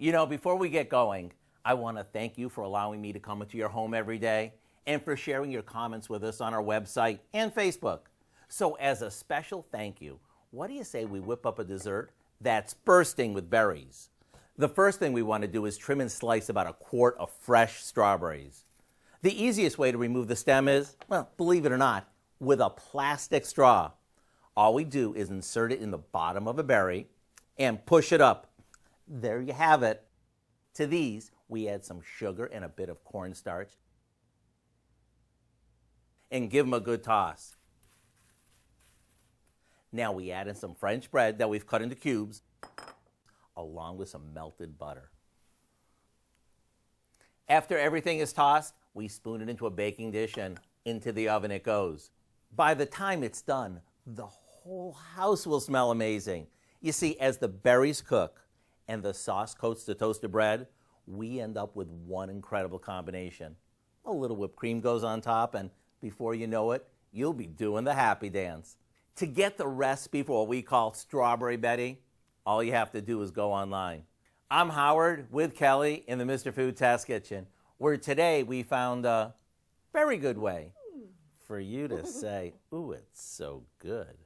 Before we get going, I want to thank you for allowing me to come into your home every day and for sharing your comments with us on our website and Facebook. So as a special thank you, what do you say we whip up a dessert that's bursting with berries? The first thing we want to do is trim and slice about a quart of fresh strawberries. The easiest way to remove the stem is, well, believe it or not, with a plastic straw. All we do is insert it in the bottom of a berry and push it up. There you have it. To these, we add some sugar and a bit of cornstarch and give them a good toss. Now we add in some French bread that we've cut into cubes, along with some melted butter. After everything is tossed, we spoon it into a baking dish and into the oven it goes. By the time it's done, the whole house will smell amazing. You see, as the berries cook and the sauce coats the toasted bread, we end up with one incredible combination. A little whipped cream goes on top, and before you know it, you'll be doing the happy dance. To get the recipe for what we call Strawberry Betty, all you have to do is go online. I'm Howard with Kelly in the Mr. Food Test Kitchen, where today we found a very good way for you to say, ooh, it's so good.